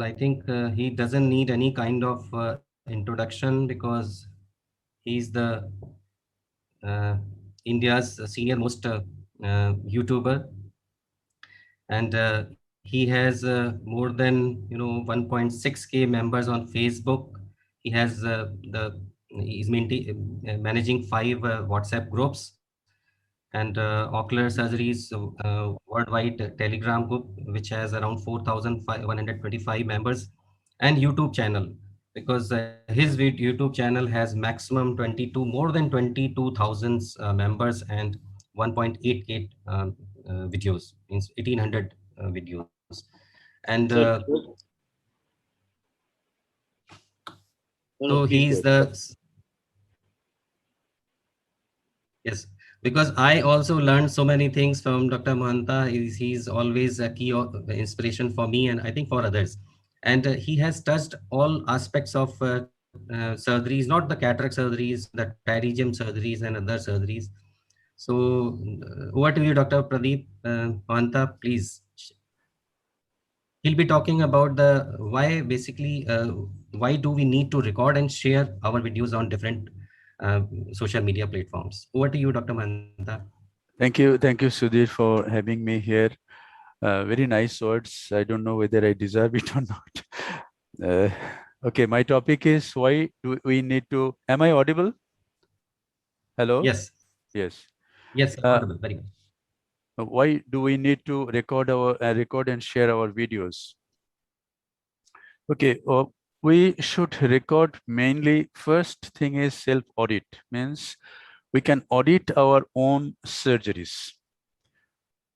I think he doesn't need any kind of introduction because he's the uh, India's senior most YouTuber, and he has more than 1.6K members on Facebook. He has managing five WhatsApp groups and ocular surgeries worldwide Telegram group, which has around 4,125 members, and YouTube channel, because his YouTube channel has maximum 22 more than 22,000 members and 1.88 videos, means 1,800 videos, and So, no, so no, please he's go the. Yes, because I also learned so many things from Dr. Mohanta. He's always a key inspiration for me and I think for others. And he has touched all aspects of surgeries, not the cataract surgeries, the pterygium surgeries and other surgeries. So over to you, Dr. Pradip Mohanta, please. He'll be talking about the why basically why do we need to record and share our videos on different social media platforms. Over to you, Dr. Mohanta. Thank you, Sudhir, for having me here. Very nice words. I don't know whether I deserve it or not. Okay, my topic is why do we need to. Am I audible? Hello? Yes, Yes. yes, Uh, audible, very much. why do we need to record and share our videos? Okay, we should record mainly. First thing is self-audit, means we can audit our own surgeries.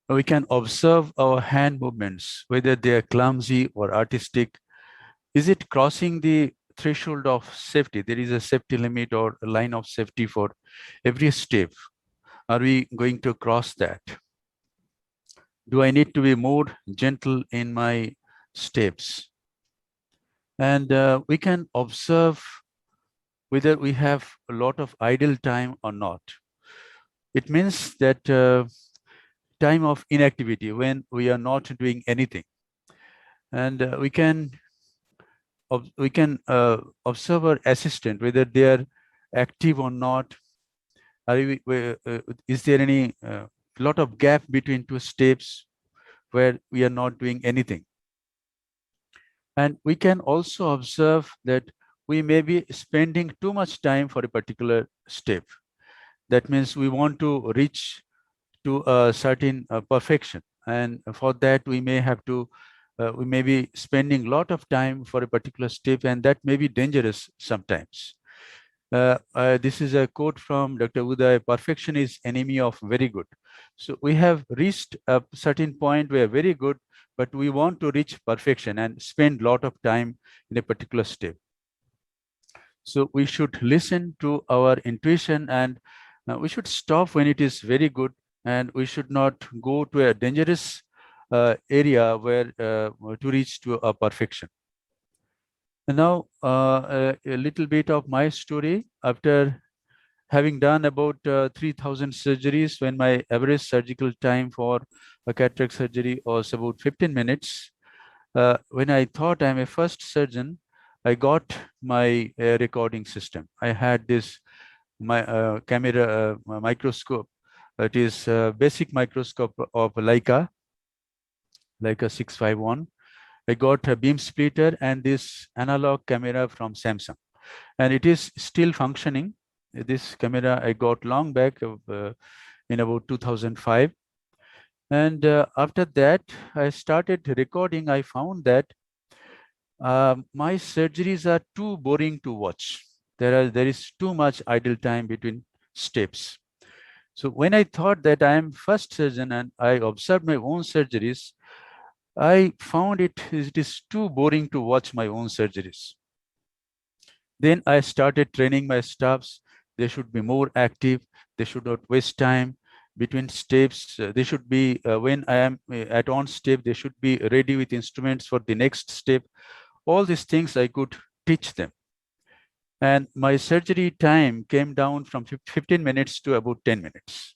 We can observe our hand movements, whether they are clumsy or artistic. Is it crossing the threshold of safety? There is a safety limit or a line of safety for every step. Are we going to cross that? Do I need to be more gentle in my steps? And we can observe whether we have a lot of idle time or not. It means that time of inactivity when we are not doing anything. And we can observe our assistant, whether they are active or not. Is there any lot of gap between two steps where we are not doing anything? And we can also observe that we may be spending too much time for a particular step. That means we want to reach to a certain perfection. And for that, we may have to, we may be spending a lot of time for a particular step, and that may be dangerous sometimes. This is a quote from Dr. Uday: perfection is enemy of very good. So we have reached a certain point where very good, but we want to reach perfection and spend a lot of time in a particular step. So we should listen to our intuition, and we should stop when it is very good, and we should not go to a dangerous area where to reach to a perfection. And now a little bit of my story. After having done about 3,000 surgeries, when my average surgical time for a cataract surgery was about 15 minutes, when I thought I'm a first surgeon, I got my recording system. I had this camera microscope. It is a basic microscope of Leica 651. I got a beam splitter and this analog camera from Samsung, and it is still functioning. This camera I got long back in about 2005. And after that, I started recording. I found that my surgeries are too boring to watch. There is too much idle time between steps. So when I thought that I am first surgeon and I observed my own surgeries, I found it is too boring to watch my own surgeries. Then I started training my staffs. They should be more active. They should not waste time between steps. They should be, when I am at on step, they should be ready with instruments for the next step. All these things I could teach them. And my surgery time came down from 15 minutes to about 10 minutes.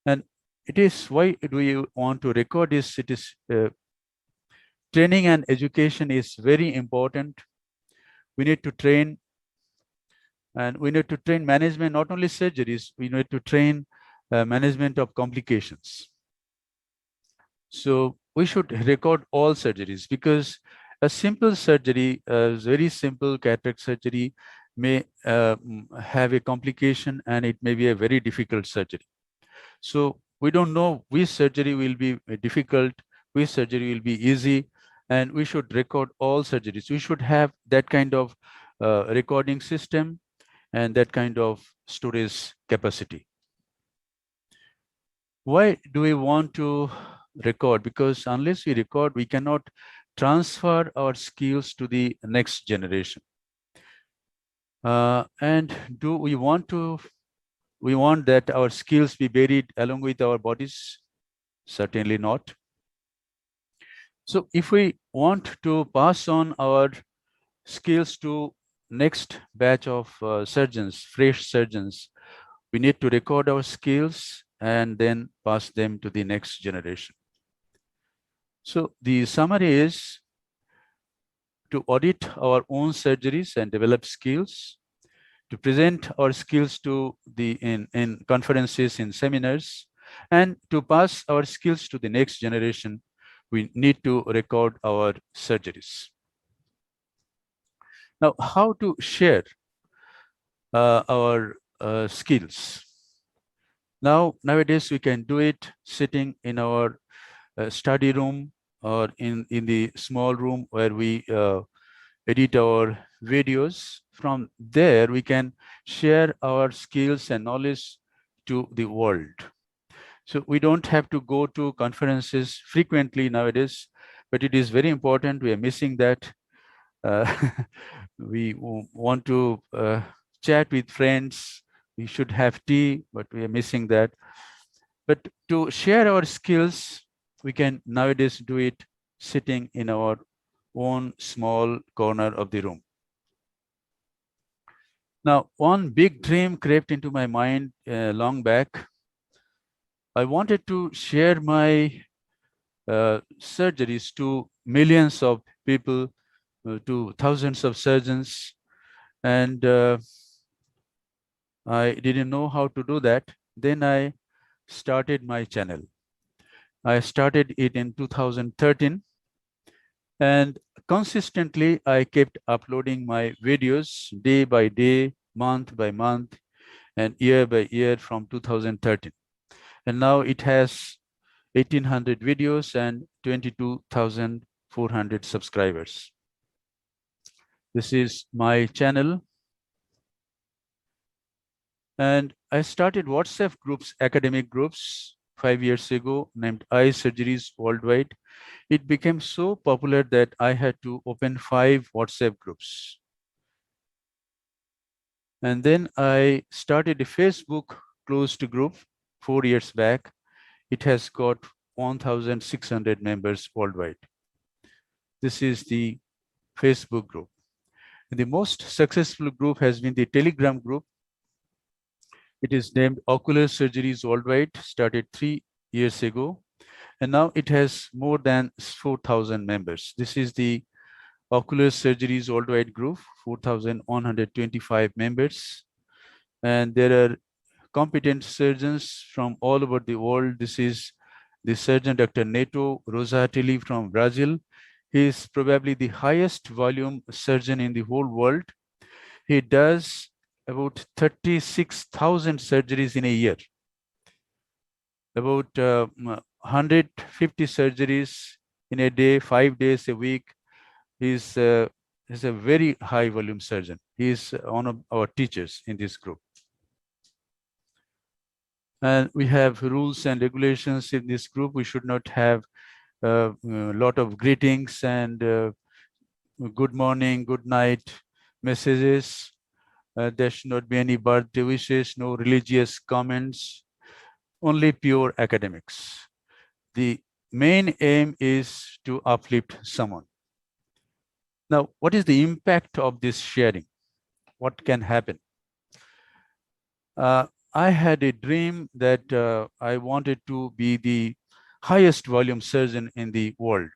And it is, why do you want to record this? It is training and education is very important. We need to train, and we need to train management, not only surgeries, we need to train management of complications. So we should record all surgeries, because a simple surgery, a very simple cataract surgery, may have a complication, and it may be a very difficult surgery. So we don't know which surgery will be difficult, which surgery will be easy, and we should record all surgeries. We should have that kind of recording system and that kind of storage capacity. Why do we want to record? Because unless we record, we cannot transfer our skills to the next generation. And do we want to? We want that our skills be buried along with our bodies? Certainly not. So if we want to pass on our skills to next batch of surgeons, fresh surgeons, we need to record our skills and then pass them to the next generation. So the summary is to audit our own surgeries and develop skills, to present our skills to the in conferences, in seminars, and to pass our skills to the next generation, we need to record our surgeries. Now, how to share our skills? Nowadays, we can do it sitting in our study room, or in the small room where we edit our videos. From there, we can share our skills and knowledge to the world. So we don't have to go to conferences frequently nowadays, but it is very important. We are missing that. Uh, we want to chat with friends. We should have tea, but we are missing that. But to share our skills, we can nowadays do it sitting in our own small corner of the room. Now, one big dream crept into my mind long back. I wanted to share my surgeries to millions of people, to thousands of surgeons, and I didn't know how to do that. Then I started my channel. I started it in 2013, and consistently I kept uploading my videos day by day, month by month, and year by year from 2013. And now it has 1,800 videos and 22,400 subscribers. This is my channel. And I started WhatsApp groups, academic groups, 5 years ago, named Eye Surgeries Worldwide. It became so popular that I had to open 5 WhatsApp groups. And then I started a Facebook closed group 4 years back. It has got 1,600 members worldwide. This is the Facebook group. The most successful group has been the Telegram group. It is named Ocular Surgeries Worldwide, started 3 years ago, and now it has more than 4,000 members. This is the Ocular Surgeries Worldwide group, 4,125 members, and there are competent surgeons from all over the world. This is the surgeon, Dr. Neto Rosatelli from Brazil. He is probably the highest volume surgeon in the whole world. He does about 36,000 surgeries in a year, about 150 surgeries in a day, 5 days a week. He's a very high volume surgeon. He is one of our teachers in this group. And we have rules and regulations in this group. We should not have a lot of greetings and good morning, good night messages. There should not be any birthday wishes, no religious comments, only pure academics. The main aim is to uplift someone. Now, what is the impact of this sharing? What can happen? I had a dream that I wanted to be the highest volume surgeon in the world.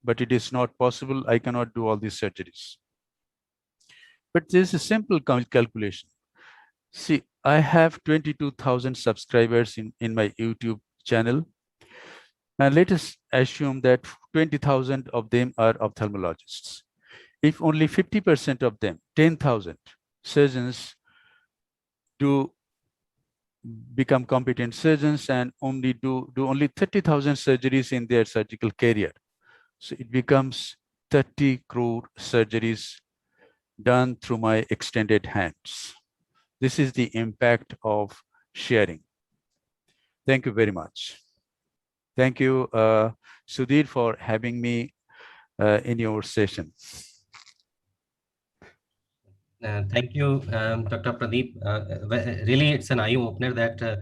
but it is not possible. I cannot do all these surgeries. But there's a simple calculation. See, I have 22,000 subscribers in my YouTube channel. And let us assume that 20,000 of them are ophthalmologists. If only 50% of them, 10,000 surgeons, do become competent surgeons and do only 30,000 surgeries in their surgical career. So it becomes 30 crore surgeries done through my extended hands. This is the impact of sharing. Thank you very much. Thank you, Sudhir, for having me in your session. Thank you, Dr. Pradeep. Really, it's an eye opener that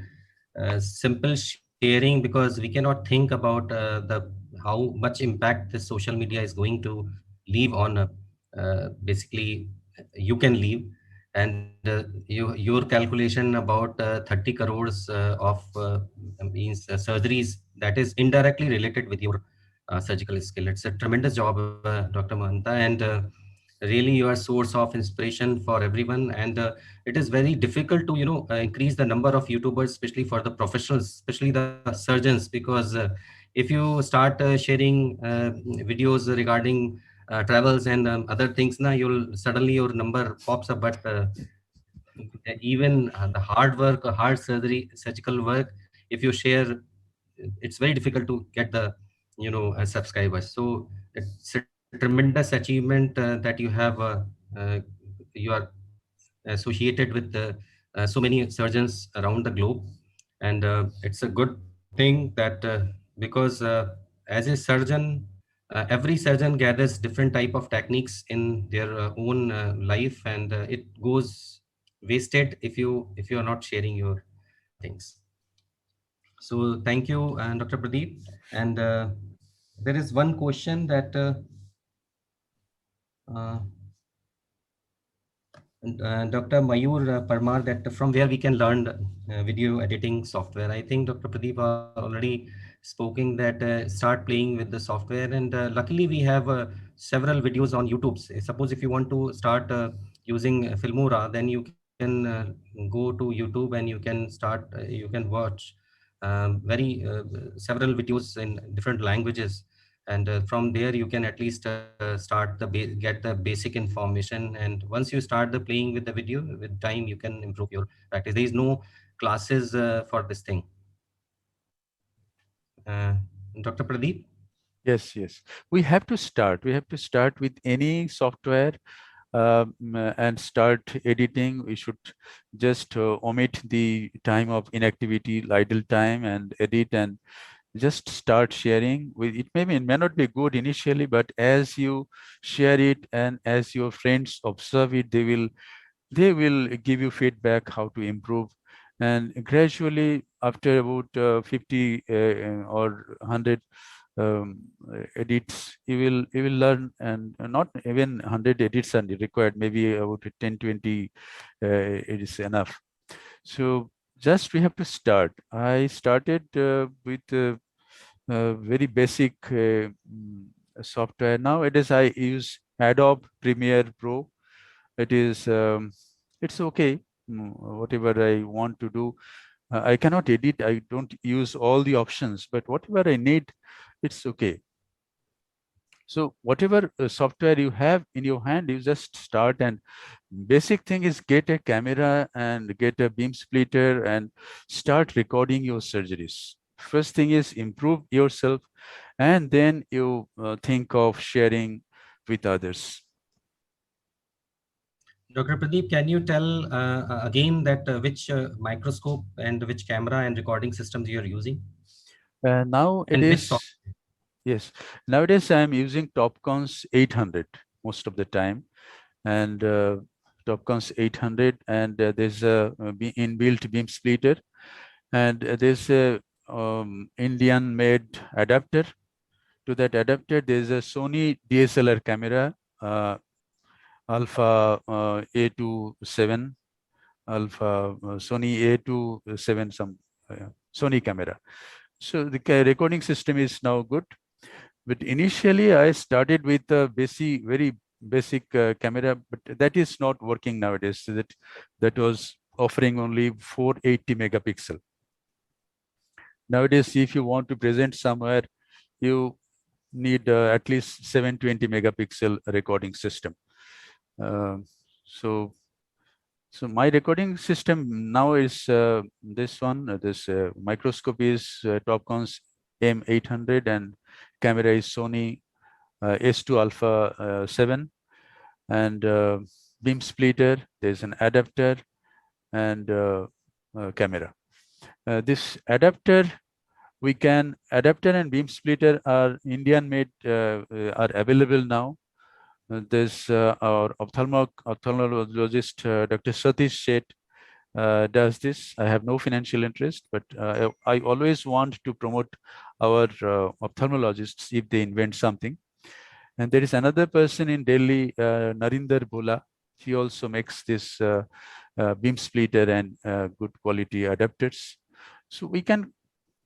simple sharing, because we cannot think about the how much impact this social media is going to leave on basically you can leave. And your calculation about 30 crores of means surgeries that is indirectly related with your surgical skill. It's a tremendous job, Dr. Mahanta, and really you are source of inspiration for everyone. And it is very difficult to increase the number of YouTubers, especially for the professionals, especially the surgeons, because if you start sharing videos regarding travels and other things, now you'll suddenly your number pops up. But even the hard work, hard surgical work, if you share, it's very difficult to get the subscribers. So it's a tremendous achievement that you have you are associated with so many surgeons around the globe. And it's a good thing that because as a surgeon, every surgeon gathers different type of techniques in their own life, and it goes wasted if you are not sharing your things. So thank you, Dr. Pradeep. And there is one question that uh, Dr. Mayur Parmar, that from where we can learn video editing software. I think Dr. Pradeep are already spoken that start playing with the software, and luckily we have several videos on YouTube. Suppose if you want to start using Filmora, then you can go to YouTube and you can start, you can watch very several videos in different languages, and from there you can at least start the get the basic information. And once you start the playing with the video, with time you can improve your practice. There is no classes for this thing. uh, Dr. Pradeep. Yes, yes. We have to start. We have to start with any software and start editing. We should just omit the time of inactivity, idle time, and edit, and just start sharing. It may not be good initially, but as you share it and as your friends observe it, they will give you feedback how to improve. And gradually, after about 50 or 100 um, edits, you will learn. And not even 100 edits are required, maybe about 10 20 it is enough. So just we have to start. I started with very basic software. Nowadays I use Adobe Premiere Pro. It is it's okay. Whatever I want to do, I cannot edit. I don't use all the options, but whatever I need, it's okay. So whatever software you have in your hand, you just start. And basic thing is get a camera and get a beam splitter and start recording your surgeries. First thing is improve yourself, and then you think of sharing with others. Dr. Pradeep, can you tell again that which microscope and which camera and recording systems you are using, and which software? Nowadays, yes, nowadays I'm using Topcon's 800 most of the time, and Topcon's 800, and there's a inbuilt beam splitter, and there's a Indian-made adapter. To that adapter, there's a Sony DSLR camera, Alpha A27, Alpha Sony A27, some Sony camera. So the recording system is now good. But initially, I started with a basic, very basic camera, but that is not working nowadays. So that was offering only 480 megapixel. Nowadays, if you want to present somewhere, you need at least 720 megapixel recording system. Uh, so so my recording system now is this one. This microscope is Topcon's M800, and camera is Sony S2 Alpha 7, and beam splitter. There's an adapter and camera. This adapter, we can adapter and beam splitter are Indian made, are available now. There's our ophthalmologist, Dr. Satish Sheth, does this. I have no financial interest, but I always want to promote our ophthalmologists if they invent something. And there is another person in Delhi, Narinder Bhola. He also makes this beam splitter and good quality adapters. So we can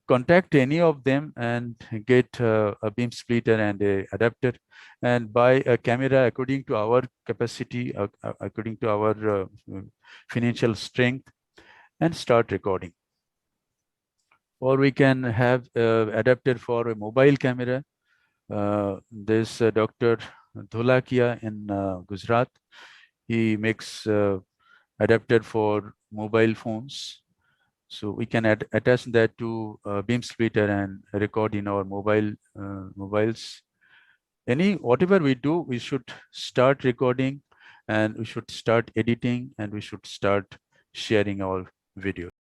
contact any of them and get a beam splitter and a adapter, and buy a camera according to our capacity, according to our financial strength, and start recording. Or we can have adapter for a mobile camera. There's Dr. Dholakia in Gujarat. He makes adapter for mobile phones. So we can attach that to beam splitter and record in our mobiles. Whatever we do, we should start recording, and we should start editing, and we should start sharing our videos.